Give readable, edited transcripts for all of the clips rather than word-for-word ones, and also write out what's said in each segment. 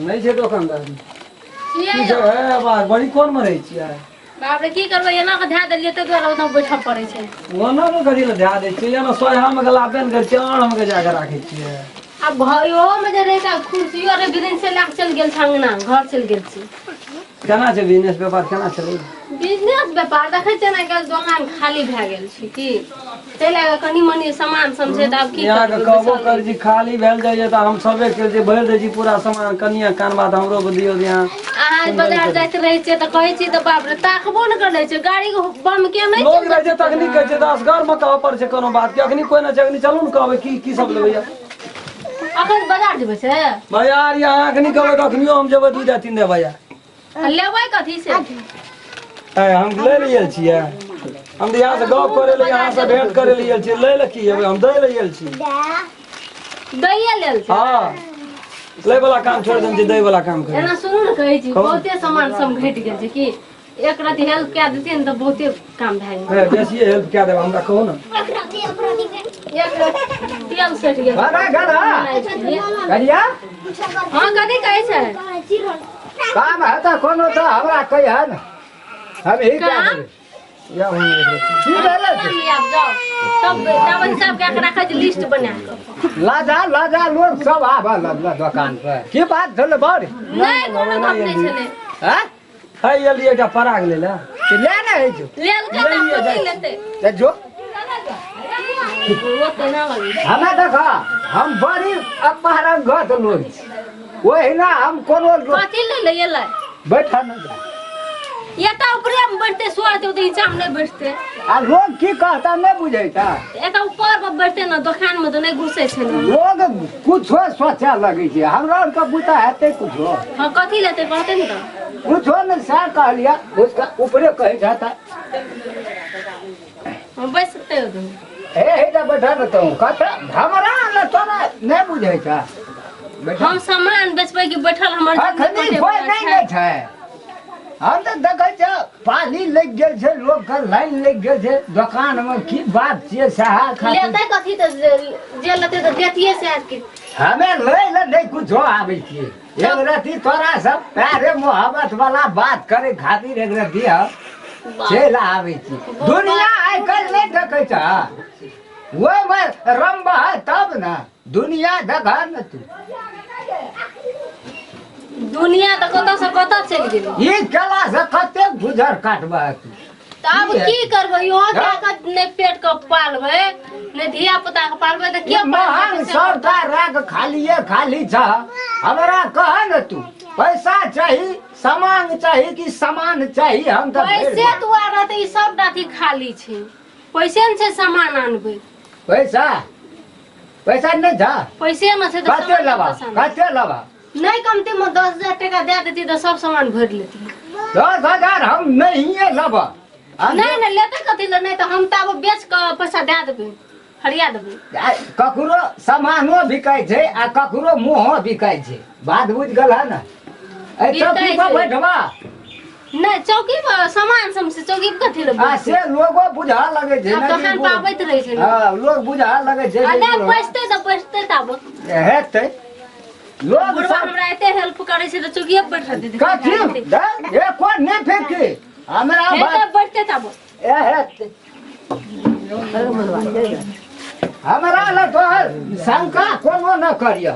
नहीं छे दुकानदारी की सब है बात बड़ी कोन मरै छियै बाप रे की करबै एना के ध्या देलियै त दुआरे ओना बैठा पड़ै छै ओना को कथि ल ध्या दै छियै एना सोहा में गला पेन कर चाण में के जाके राखै छियै अब भयो में जे रहता कुर्सी और बिरिन से लाग चल गेल छंगना घर चल गेल छी केना छै बिजनेस व्यापार केना चलै बिजनेस व्यापार देखै छै ना गेल दुकान खाली भए गेल छी की चला कनी मनी सामान समझे त अब की यहाँ के कहबो कर जी खाली भेल जाय त हम सबे के जे भर दे जी पूरा सामान कनिया कान बात हमरो दियो यहाँ आज बाजार जाइत रहै छै त कहै छी त बाप रे ताकबो न करै छै गाड़ी बम के नै लोग रह छै तखनी कहै छै 10 घर में कहब पर छै कोनो बात के अखनी कोई ना छै अखनी चलू न कहबै की सब लेबै अखन बाजार जेबै से बाजार यहाँ अखनी कहबै अखनियो हम जेबै 2-3 दे बाजार लेबै कथी से हम ले लिए छियै हम यहाँ से गप करे ले यहाँ से भेंट करे लिए छियै ले ले की हम दे लिए छी दैया लेल छै हां ले वाला काम छोड़ देम जे दे वाला काम करे एना सुनू न कहै छी बहुते सामान सब घट गेल छै की एक रात हेल्प कए देतियै न त बहुते काम भए है बेसी हेल्प कए देब हमरा कहू न एक रात तेल सट गेल अरे गधा करिया हां कथी कहै छै काम है त कोनो त हमरा कहि है न हम ही क्या करें या हम की भेलै आप जाओ तब तब सब के रखै छै लिस्ट बना के लाजा लोग सब आबल दुकान पर की बात छले बड़ नहीं कोनो गप नहीं छले हैं है ये लिए एकटा पराग ले ले ले ना है जो लेल के त कथी लेते ते जो वो तो ना वाली हमें देखा हम बड़ी अपहरण गत लोग वही ना हम कोनो कथी ले ले ले बैठा न जा ये तो ऊपरे में बैठते सोते तो नीचे में नहीं बैठते आ लोग की कहता नहीं बुझेता एक ऊपर पर बैठते ना दुकान में तो नहीं घुसे छे ना लोग कुछो सोचा लगे छै हमरा और का बुता हेते कुछो हां कथी लेते कहते न तो कुछो न सा कह लिया उसका ऊपरे कह जाता हम बैठ सकते हो तुम हे ता बैठा न तो कहता हमरा न तोरा नहीं बुझेता हम सामान बेचबै कि बैठल हमर अखनी कोई नहीं छै हम तो देखै छ पानी लग गेल छै लोग का लाइन लग गेल छै दुकान में की बात छै सहा खातिर लेते कथी तो जे लेते तो देतिए से आज के हमें ले नहीं कुछो आबै छी एक राती तोरा सब प्यारे मोहब्बत वाला बात करे खातिर एक राती चल आबै छी दुनिया आइ कल नहीं देखै छ वो में रंबा तब ना दुनिया देखा न तू दुनिया तो कत से कत चल गेल ये कला से कते गुजर काटबा तू अब की करबै यो जाके ने पेट के पालबै ने धिया पुता के पालबै त के महान सबटा राग खाली छ हमरा कह न तू पैसा चाहिए सामान चाहिए कि सामान चाहिए हम तो पैसे दुआरे त ई सब डाठी खाली छै पैसे न छै सामान आनबै पैसा नहीं था पैसे न छै त कते लबा नहीं कमती में 10,000 टका दे देती तो सब सामान भर लेती 10,000 हम नहीं लबा नहीं नहीं लेते कथी ले नहीं तो हम त अब बेच के पैसा दे देबै हरिया देबै ककरो सामानो बिकाय छै आ ककरो मुंहो बिकाय छै बात बुझ गेल है ना ए चौकी पर बैठबा नहीं चौकी पर सामान से चौकी पर कथी ले आ से लोगो बुझा लगे छै ना दुकान पर आबैत रहे छै हां लोग बुझा लगे छै अरे पैसते तब हेतै लोग सब हमरा एते हेल्प करे छै त चौकी पर बैठ देते कथी ए कोन नहीं फेंके हमरा बात बैठते तब ए हेतै हमरा ल तो शंका कोनो न करिया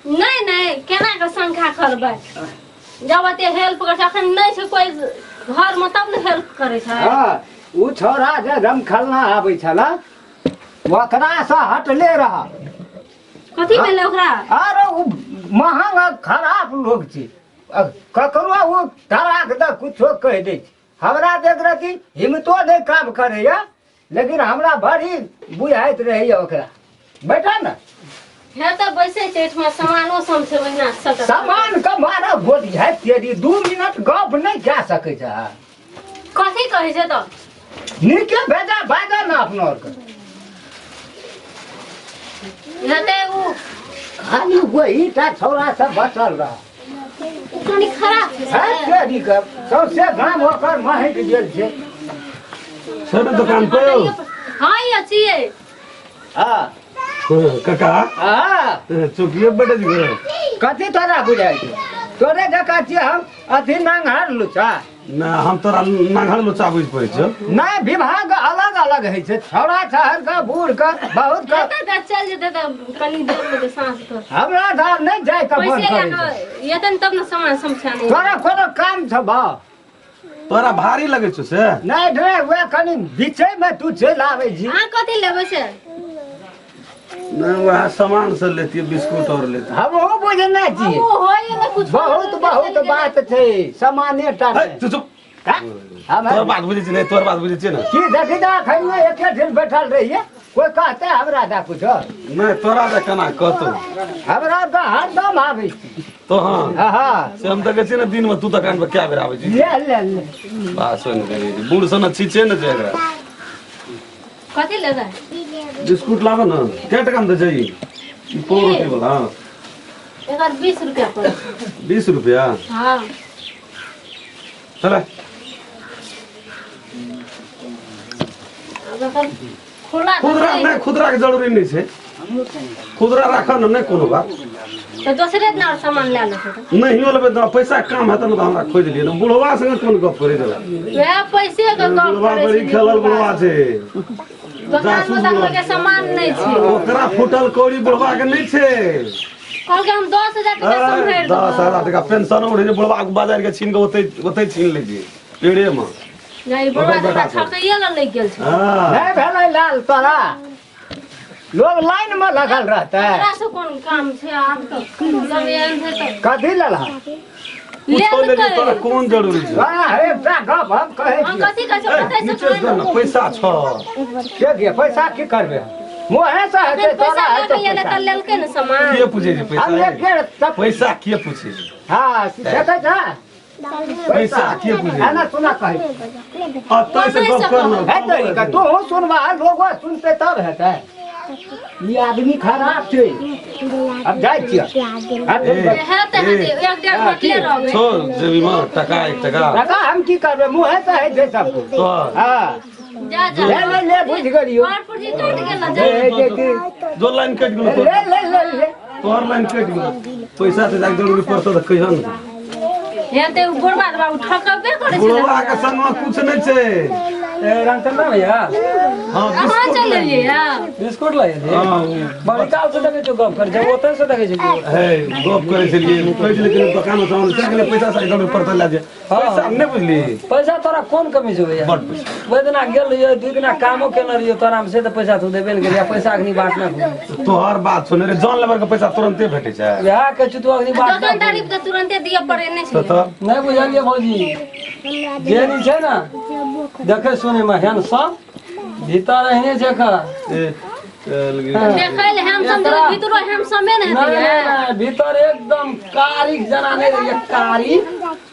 नहीं केना के शंका करबै जब एते हेल्प कर अखन नहीं छै कोई घर में तब न हेल्प करे छै हां उ छोरा जे रमखलना आबै छला ओकरा से हटले रहा कथी भेलै ओकरा अरे उ महंग खराब लोग छै ककरो उ तराक द कुछो कह दे हमरा देख रही हिम्मतो दे काम करे या लेकिन हमरा बड़ी बुझाइत रही ओकरा बैठा न हे त बैसे छै ठमा सामानो सम छै ओहिना सकत सामान का मारा बोली है तेरी 2 मिनट गप नहीं जा सके छ कथी कहै छै त नीचे भेजा बाजा ना अपना और हेते उ खाली वही ता छोरा सब बचल रहा कनी खराब है तेरी का सबसे गाम होकर महक गेल छै छोटे दुकान पे हां ये छिए हां काका हाँ चौकिए बैठे जी कथी तोरा बुझाइ छै तोरे जका छियै हम अथी नांगहर लुचा ना हम तोरा नांगल लोचा बुझ पड़े छ नहीं विभाग अलग अलग है छै छौड़ा छहर का बूढ़ का बहुत का जेतै त चल जेतै त कनी देर में सांस तो हमरा धार नहीं जाय के फोन पैसे करे लेके येतन तब न सामान समस्या नहीं तोरा कोनो काम छ बा तोरा भारी लगे छ से नहीं ढे वे कनी बीचे में तू चल आवे जी हां कथि लेबै से ना वह सामान से लेती बिस्कुट और लेती हम वो बुझना छी वो होय न कुछ बहुत बहुत बात छै सामान्य टा तू चुप हम तोर बात बुझे छ नहीं तोर बात बुझे छ ना की देखी दा खैमे एके दिन बैठल रहिए कोई कहते हमरा दा कुछ नहीं तोरा दे केना कहतो हमरा तो हरदम आवे छी तो हां हां से हम देखे छी ना दिन में तू दुकान पर क्या बेर आवे छी ले ले ले बात सुन करी बूढ़ सन छी छे न जेकरा कथि लेबै बिस्कुट लाबो न के टका में दे जाई ई पो रोटी वाला एकर 20 रुपया पड़े 20 रुपया हां चले अगर खुला खुदरा नहीं खुदरा के जरूरी नहीं छे खुदरा राखा न नहीं कोनो बात तो दूसरे दिन और सामान ले ले तो नहीं हो लेबे तो पैसा काम है त न हमरा खोज लिए न बुढ़वा संग कोन गप करे देला वे पैसे का गप बुढ़वा करे बड़ी खेलल बुढ़वा छे दुकान में तक के सामान नहीं छै ओकरा फुटल कौड़ी बुढ़वा के नहीं छे कहल के हम 10000 टका संभर 10,000 टका पेंशन उड़े बुढ़वा के बाजार के छीन के ओते छीन ले जी पेड़े में नहीं बुढ़वा दादा ठकैया ल ले गेल छै हां नहीं भेलै लाल तोरा लोग लाइन में लगल रहता है तोरा से कोन काम छै आप तो सब एहन छै तो कथी लला ले कुछ ले तोरा ले कोन जरूरी छे अरे एकटा गप हम कहै हम छी कथि कहै छै बताइ नीचे से ना पैसा छ के दिए पैसा की करबे मुहे से हेतै तोरा पैसा हेतै लेके ले लेलकै न सामान के पूछे छै हम पैसा एके सब पैसा के पूछे छै हां हेतै ना पैसा के पूछे है ना सुना कहि अतै से गप करना हेतै का तू सुनबा लोग सुनते तब हेतै ये आदमी खराब छै अब जाय छियै हेतै हेतै एक डेढ़ बटले रहबै छोड़ जेबी में टका 1 टका टका हम की करबे मुहे से है छै सब तो हां जा जा ले ले ले बुझ गेलियो और पुरजी कट गेल जा जो लाइन कट गेलो ले ले ले ले तोहर लाइन कट गेलो पैसा तो जाके जरूरी पड़तो त कहियो न हेतै बुढ़वा बाबू ठकबे करे छै बुढ़वा के संग में कुछ नहीं छे रामचंद्र भैया हां कहाँ चल लिए यार बिस्कुट लाए थे हां बड़ी काल से देखे छो गप कर जब ओतन से देखे छो है गप करे छलिए कहै छलिए कि दुकान में सामान चल गेले पैसा से जरूरी पड़तो ला जे पैसा नहीं बुझली पैसा तोरा कौन कमी छो भैया बड़ पैसा ओइ दिना गेल रहियो दू दिना कामो केने रहियो तोरा में से त पैसा तू देबे न गेलिया पैसा अखनी बात ना तोहर बात सुने रे जान लेबर के पैसा तुरंते भेटे छै बियाह के तू अखनी बात दुकानदारी पे तुरंते दिए पड़े नहीं छै तो नहीं बुझलिए भौजी जे नी छै ना देखे सुने में हैन सब भीतर रहने छै का ए देखै ले हम सब भीतरो हम समय नहीं नहीं हेतै नहीं भीतर एकदम कारिक जना नहीं रहिए कारी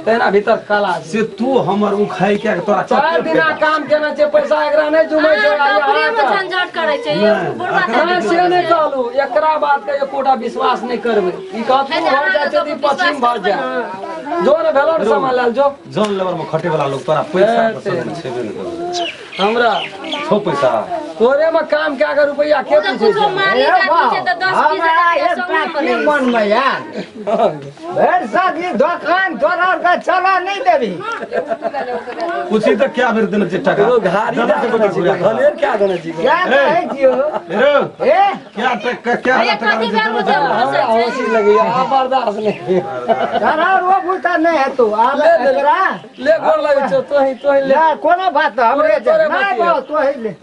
तेना भीतर कला छै से तू हमर उ खाई के तोरा 4 दिना काम केना छै पैसा एकरा नहीं जुमै छै नौकरी में झंझट करे छै बुढ़वा मैं से नहीं कहलू एकरा बात का एकोटा विश्वास नहीं करबे ई कहत तू हो जाय छै पश्चिम भर जा जो ने भेलो न सामान लाल जो जान लेबर में खटे वाला लोग तोरा पैसा पसंद छेबे नहीं करे हमरा छो पैसा तोरे में काम क्या कर रुपया के तो पूछे कुछो मारी का पूछे तो 10-20 हजार एकटा के की मन में यार भर साथी दुकान तोरा का चला नहीं देबी पूछी तो क्या फिर देना चाहिए टका तो घारी ज्यादा का से देना बड़ा चाहिए भले क्या देना चाहिए क्या कहै छियो रे ए क्या टका क्या अरे टका कथी देना करबो चाहिए हमरा हंसी लगी बर्दाश्त नहीं तोरा रो बुता नहीं है तू आब एकरा ले गोर लगे छो तो ही ले ना कोनो बात हमरे तोरे नहीं बतिया। बो तो ही ले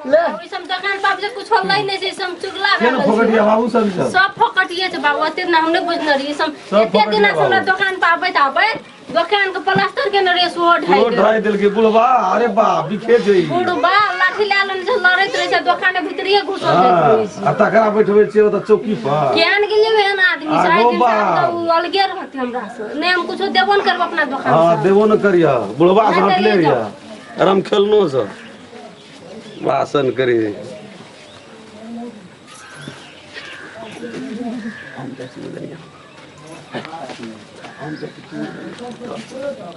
ले ई सब दुकान पाप से कुछ होलै नहीं छै सब चुगला क्या ना फोकटिया बाबू सब सब सब फोकटिए छै बाबू ओते ना हमने बुझन रही सब सब एते दिन फोकटिया से हमरा बाबू। दुकान पे आबै दुकान के प्लास्टर के नरे सो वो ढाई ढाई दिल के बुढ़वा अरे बा बिखे जई बुढ़बा लाठी लालन से लड़ैत रहे छै दुकान के भीतरिए घुसल हां जाइत रहे छै आ तकरा बैठबै छियै ओतऽ चौकी पर केहन गेलिए एहन आदमी छै आगो दिन बा। तक तो अलगे रहते हमरा से नहीं हम कुछो देबो न करब अपना दुकान हां से देबो न करिया बुढ़वा से नहीं हटले करिए रिया आराम खेलनो से वासन करी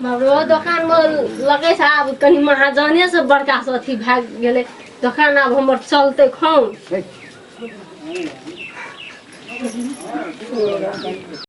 बाबू दुकान में लगे छै आब कनी महाजने से बड़का से अथी भाग गेलै दुकान अब हमर चलते खौन